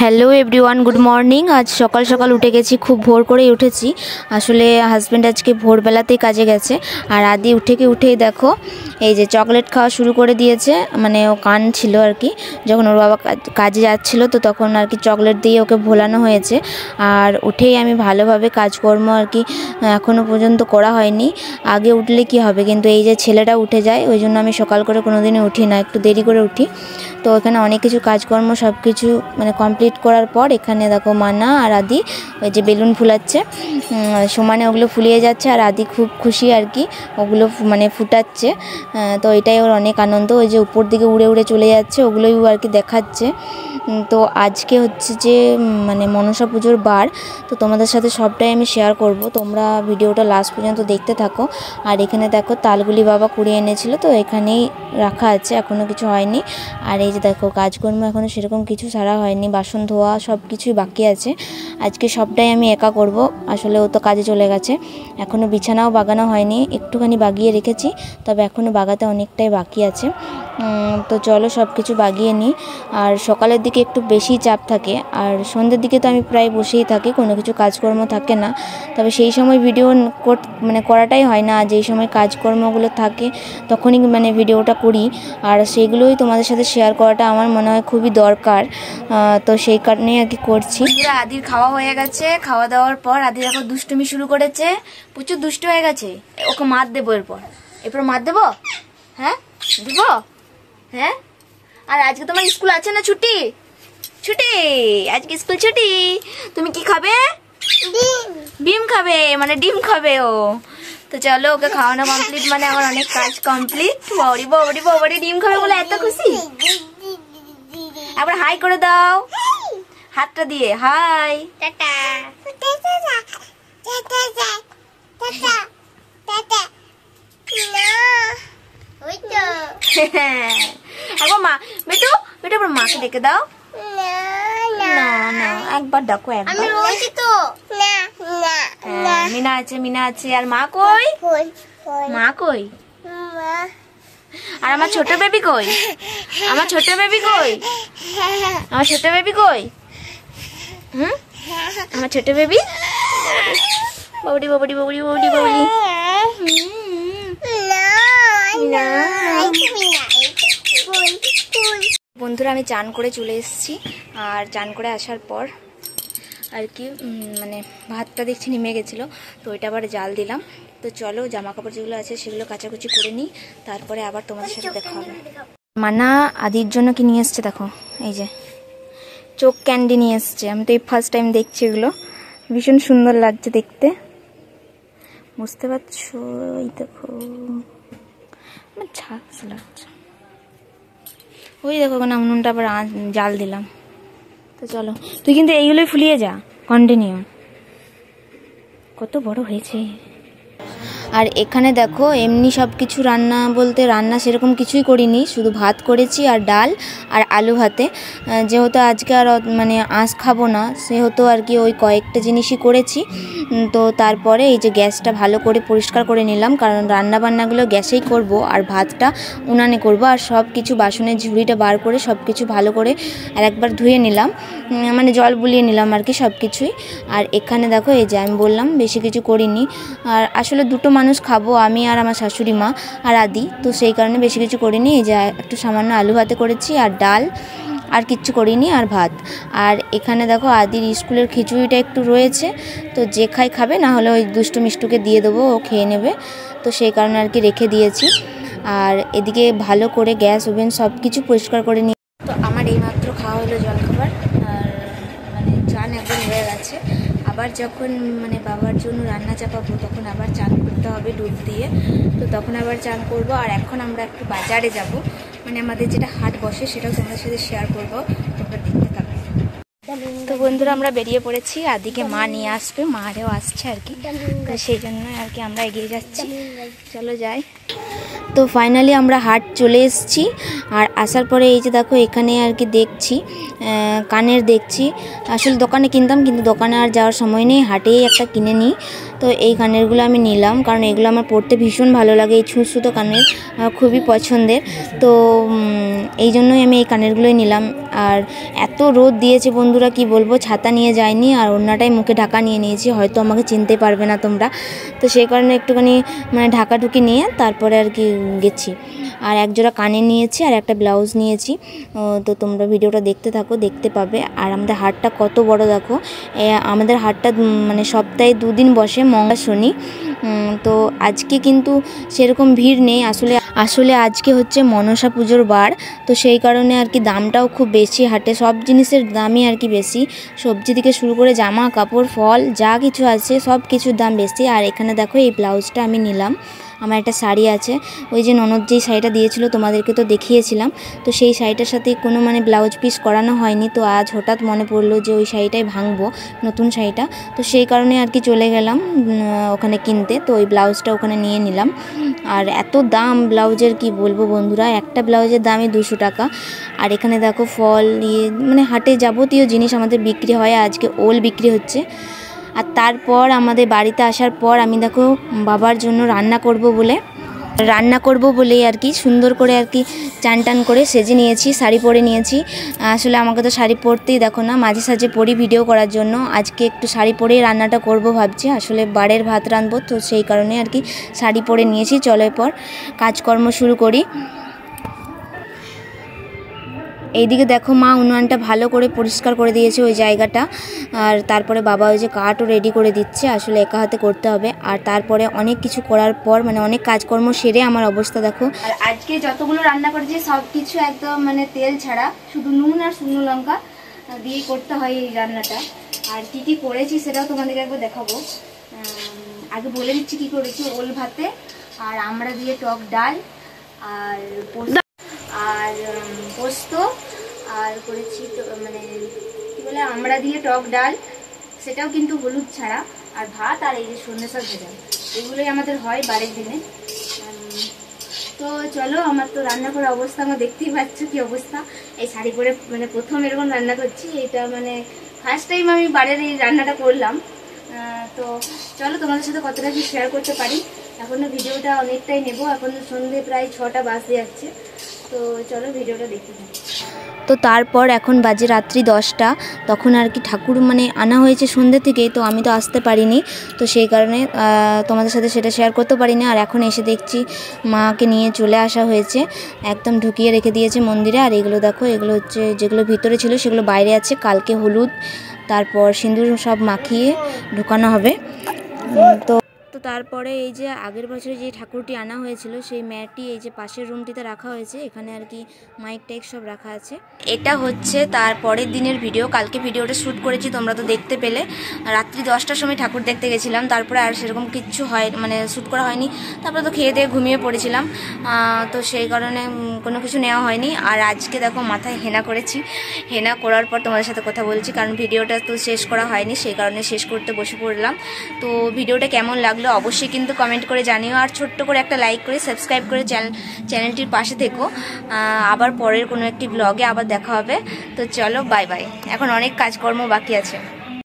Hello everyone, good morning. আজ সকাল সকাল উঠে গেছি, খুব ভোর করেই উঠেছি। আসলে হাজব্যান্ড আজকে ভোরবেলাতেই কাজে গেছে। আর আদি উঠেই দেখো এই যে চকলেট খাওয়া শুরু করে দিয়েছে। মানে ও কান ছিল আর কি, যখন ওর বাবা কাজে যাচ্ছিলো তো তখন আর কি চকলেট দিয়ে ওকে ভোলানো হয়েছে। আর উঠেই আমি ভালোভাবে কাজকর্ম আর কি এখনও পর্যন্ত করা হয়নি। আগে উঠলে কি হবে, কিন্তু এই যে ছেলেটা উঠে যায় ওই জন্য আমি সকাল করে কোনো দিনই উঠি না, একটু দেরি করে উঠি। তো এখানে অনেক কিছু কাজকর্ম সব কিছু মানে কমপ্লিট করার পর এখানে দেখো মানা আর আদি ওই যে বেলুন ফুলাচ্ছে, সমানে ওগুলো ফুলিয়ে যাচ্ছে। আর আদি খুব খুশি আর কি, ওগুলো মানে ফুটাচ্ছে। তো এটাই ওর অনেক আনন্দ। ওই যে উপর দিকে উড়ে উড়ে চলে যাচ্ছে, ওগুলোই ও আর কি দেখাচ্ছে। তো আজকে হচ্ছে যে মানে মনসা পুজোর বার, তো তোমাদের সাথে সবটাই আমি শেয়ার করব, তোমরা ভিডিওটা লাস্ট পর্যন্ত দেখতে থাকো। আর এখানে দেখো তালগুলি বাবা কুড়িয়ে এনেছিল, তো এখানেই রাখা আছে, এখনও কিছু হয়নি। আর এই যে দেখো কাজকর্ম এখনও সেরকম কিছু সারা হয়নি, বাসন ধোয়া সব কিছুই বাকি আছে। আজকে সবটাই আমি একা করব, আসলে ও তো কাজে চলে গেছে। এখনও বিছানাও বাগানো হয়নি, একটুখানি বাগিয়ে রেখেছি, তবে এখনও বাগাতে অনেকটাই বাকি আছে। তো চলো সব কিছু বাগিয়ে নিই। আর সকালের দিকে একটু বেশি চাপ থাকে, আর সন্ধ্যের দিকে তো আমি প্রায় বসেই থাকি, কোনো কিছু কাজকর্ম থাকে না। তবে সেই সময় ভিডিও মানে করাটাই হয় না, যেই সময় কাজকর্মগুলো থাকে তখনই মানে ভিডিওটা করি। আর সেইগুলোই তোমাদের সাথে শেয়ার করাটা আমার মনে হয় খুবই দরকার, তো সেই কারণেই আর কি করছি। আদির খাওয়া হয়ে গেছে, খাওয়া দাওয়ার পর আদির এখন দুষ্টুমি শুরু করেছে, প্রচুর দুষ্ট হয়ে গেছে। ওকে মার দেবো, এরপর মার দেবো। হ্যাঁ দিব, হ্যাঁ। আর আজকে তোমার স্কুল আছে না? ছুটি, আজকে স্কুল ছুটি। তুমি কি খাবে? ডিম খাবে, মানে ডিম খাবে ও। তো চলো ওকে খাওয়ানো কমপ্লিট, মানে আমার অনেক কাজ কমপ্লিট। বাবারি ডিম খাবে বলে এত খুশি। আবার হাই করে দাও হাতটা দিয়ে, হাই টাটা। একবার মা বেটু আবার মাকে ডেকে দাও। না একবার ডাকো, একবার। মিনা আছে। আর মা কই? আর আমার ছোট বেবি কই? আমার ছোট বেবি কই? আমার ছোট বেবি বাবুড়ি বন্ধুরা, আমি চান করে চলে এসেছি। আর চান করে আসার পর আর কি মানে ভাতটা দেখছি নেমে গেছিলো, তো ওইটা আবার জাল দিলাম। তো চলো জামা কাপড় যেগুলো আছে সেগুলো কাচাকুচি করে নিই, তারপরে আবার তোমাদের সাথে দেখা হবে। মানা আদির জন্য কি নিয়ে এসছে দেখো, এই যে চোখ ক্যান্ডি নিয়ে এসছে। আমি তো এই ফার্স্ট টাইম দেখছি, এগুলো ভীষণ সুন্দর লাগছে দেখতে, বুঝতে পারছো? এই দেখো আমার ঝাঁস লাগছে। ওই দেখো ওখানে উনুনটা আবার জাল দিলাম। তো চলো, তুই কিন্তু এইগুলোই ফুলিয়ে যা কন্টিনিউ, কত বড় হয়েছে। আর এখানে দেখো এমনি সব কিছু রান্না বলতে রান্না সেরকম কিছুই করিনি, শুধু ভাত করেছি আর ডাল আর আলু ভাতে। যেহেতু আজকে আর মানে আঁশ খাবো না, সেহেতু আর কি ওই কয়েকটা জিনিসই করেছি। তো তারপরে এই যে গ্যাসটা ভালো করে পরিষ্কার করে নিলাম, কারণ রান্না বান্নাগুলো গ্যাসেই করব আর ভাতটা উনানে করব। আর সব কিছু বাসনের ঝুড়িটা বার করে সব কিছু ভালো করে আর একবার ধুয়ে নিলাম, মানে জল বুলিয়ে নিলাম আর কি সব কিছুই। আর এখানে দেখো এই যে আমি বললাম বেশি কিছু করিনি, আর আসলে দুটো মানুষ খাবো, আমি আর আমার শাশুড়ি মা আর আদি, তো সেই কারণে বেশি কিছু করিনি। এই যে একটু সামান্য আলু ভাতে করেছি আর ডাল, আর কিচ্ছু করিনি, আর ভাত। আর এখানে দেখো আদির স্কুলের খিচুড়িটা একটু রয়েছে, তো যে খাবে, না হলে ওই দুষ্টু মিষ্টুকে দিয়ে দেবো, ও খেয়ে নেবে, তো সেই কারণে আর কি রেখে দিয়েছি। আর এদিকে ভালো করে গ্যাস ওভেন সব কিছু পরিষ্কার করে নিয়ে, তো আমার এইমাত্র খাওয়া হলো জলখাবার। আর মানে চান একদম হয়ে গেছে। আবার যখন মানে বাবার জন্য রান্না চাপাবো তখন আবার চান করতে হবে দুধ দিয়ে, তো তখন আবার চান করব। আর এখন আমরা একটু বাজারে যাব, মানে আমাদের যেটা হাট বসে সেটাও তোমাদের সাথে শেয়ার করবো, তোমরা দেখতে থাকো। তো বন্ধুরা আমরা বেরিয়ে পড়েছি, আদিকে মা নিয়ে আসবে, মারেও আসছে আর কি, তো সেই জন্য আর কি আমরা এগিয়ে যাচ্ছি, চলো যাই। তো ফাইনালি আমরা হাট চলে এসেছি। আর আসার পরে এই যে দেখো এখানে আর কি দেখছি কানের দেখছি, আসলে দোকানে কিনতাম কিন্তু দোকানে আর যাওয়ার সময় নেই, হাটেই একটা কিনে নিই। তো এই কানেরগুলো আমি নিলাম, কারণ এগুলো আমার পরতে ভীষণ ভালো লাগে, এই ছুঁচসুতো কানের খুবই পছন্দের, তো এই জন্যই আমি এই কানেরগুলোই নিলাম। আর এত রোদ দিয়েছে বন্ধুরা, কি বলবো, ছাতা নিয়ে যায়নি আর ওড়নাটাই মুখে ঢাকা নিয়ে নিয়েছি, হয়তো আমাকে চিনতে পারবে না তোমরা, তো সেই কারণে একটুখানি মানে ঢাকাঢুকি নিয়ে তারপরে আর কি গেছি। আর একজোড়া কানে নিয়েছি আর একটা ব্লাউজ নিয়েছি। তো তোমরা ভিডিওটা দেখতে থাকো, দেখতে পাবে। আর আমাদের হাটটা কত বড় দেখো, আমাদের হাটটা মানে সপ্তাহে 2 দিন বসে, মঙ্গল শনি। তো আজকে কিন্তু সেরকম ভিড় নেই, আসলে আজকে হচ্ছে মনসা পুজোর বার, তো সেই কারণে আর কি দামটাও খুব বেশি হাটে, সব জিনিসের দামই আর কি বেশি, সবজি থেকে শুরু করে জামা কাপড় ফল যা কিছু আছে সব কিছুর দাম বেশি। আর এখানে দেখো এই ব্লাউজটা আমি নিলাম, আমার একটা শাড়ি আছে, ওই যে ননদ যেই শাড়িটা দিয়েছিল তোমাদেরকে তো দেখিয়েছিলাম, তো সেই শাড়িটার সাথে কোনো মানে ব্লাউজ পিস করানো হয়নি, তো আজ হঠাৎ মনে পড়লো যে ওই শাড়িটাই ভাঙবো, নতুন শাড়িটা, তো সেই কারণে আর কি চলে গেলাম ওখানে কিনতে, তো ওই ব্লাউজটা ওখানে নিয়ে নিলাম। আর এত দাম ব্লাউজের কি বলবো বন্ধুরা, একটা ব্লাউজের দামই 200 টাকা। আর এখানে দেখো ফল মানে হাটে যাবতীয় জিনিস আমাদের বিক্রি হয়, আজকে ওল বিক্রি হচ্ছে। আর তারপর আমাদের বাড়িতে আসার পর আমি দেখো বাবার জন্য রান্না করব বলেই আর কি সুন্দর করে আর কি চান টান করে সেজে নিয়েছি, শাড়ি পরে নিয়েছি। আসলে আমাকে তো শাড়ি পরতেই দেখো না, মাঝে সাঝে পরি ভিডিও করার জন্য, আজকে একটু শাড়ি পরেই রান্নাটা করব ভাবছি, আসলে বাড়ির ভাত রাঁধবো, তো সেই কারণে আর কি শাড়ি পরে নিয়েছি। চলো এরপর কাজকর্ম শুরু করি। এইদিকে দেখো মা উনুনটা ভালো করে পরিষ্কার করে দিয়েছে ওই জায়গাটা, আর তারপরে বাবা ওই যে কাঠও রেডি করে দিচ্ছে, আসলে একা হাতে করতে হবে। আর তারপরে অনেক কিছু করার পর মানে অনেক কাজকর্ম সেরে আমার অবস্থা দেখো। আর আজকে যতগুলো রান্না করেছি সব কিছু একদম মানে তেল ছাড়া, শুধু নুন আর শুকনো লঙ্কা দিয়ে করতে হয় এই রান্নাটা। আর কি কি করেছি সেটাও তোমাদেরকে একবার দেখাবো। আগে বলে দিচ্ছি কি করেছি। ওল ভাতে আর আমড়া দিয়ে টক ডাল আর পোস্ত, আর করেছি মানে কি বলে আমড়া দিয়ে টক ডাল, সেটাও কিন্তু হলুদ ছাড়া, আর ভাত, আর এই যে সন্ধ্যে শাক ভেজা, এগুলোই আমাদের হয় বারের দিনে। তো চলো, আমার তো রান্না করার অবস্থা আমার দেখতেই পাচ্ছ কি অবস্থা, এই শাড়ি পরে মানে প্রথম এরকম রান্না করছি, এটা মানে ফার্স্ট টাইম আমি বাড়ির এই রান্নাটা করলাম। তো চলো তোমাদের সাথে কতটা কি শেয়ার করতে পারি। এখনো ভিডিওটা অনেকটাই নেব, এখন সন্ধ্যে প্রায় 6টা বাজতে যাচ্ছে, তো চলো ভিডিওটা দেখতে থাকি। তো তারপর এখন বাজে রাত্রি 10টা, তখন আর কি ঠাকুর মানে আনা হয়েছে সন্ধ্যে থেকেই, তো আমি তো আসতে পারিনি, তো সেই কারণে তোমাদের সাথে সেটা শেয়ার করতে পারিনি। আর এখন এসে দেখছি মাকে নিয়ে চলে আসা হয়েছে, একদম ঢুকিয়ে রেখে দিয়েছে মন্দিরে। আর এগুলো দেখো, এগুলো হচ্ছে যেগুলো ভিতরে ছিল সেগুলো বাইরে আছে, কালকে হলুদ তারপর সিঁদুর সব মাখিয়ে ঢুকানো হবে। তো তারপরে এই যে আগের বছরে যে ঠাকুরটি আনা হয়েছিল সেই ম্যাটটি এই যে পাশের রুমটিতে রাখা হয়েছে, এখানে আর কি মাইক টাইক সব রাখা আছে। এটা হচ্ছে তারপরের দিনের ভিডিও, কালকে ভিডিওটা শ্যুট করেছি, তোমরা তো দেখতে পেলে। রাত্রি 10টার সময় ঠাকুর দেখতে গেছিলাম, তারপরে আর সেরকম কিচ্ছু হয় মানে শ্যুট করা হয়নি, তারপরে তো খেয়ে দিয়ে ঘুমিয়ে পড়েছিলাম, তো সেই কারণে কোনো কিছু নেওয়া হয়নি। আর আজকে দেখো মাথায় হেনা করেছি, হেনা করার পর তোমাদের সাথে কথা বলছি, কারণ ভিডিওটা তো শেষ করা হয়নি, সেই কারণে শেষ করতে বসে পড়লাম। তো ভিডিওটা কেমন লাগলো অবশ্যই কিন্তু কমেন্ট করে জানিও, আর ছোট্ট করে একটা লাইক করে সাবস্ক্রাইব করে চ্যানেলটির পাশে থেকো। আবার পরের কোনো একটি ব্লগে আবার দেখা হবে। তো চলো বাই বাই, এখন অনেক কাজকর্ম বাকি আছে।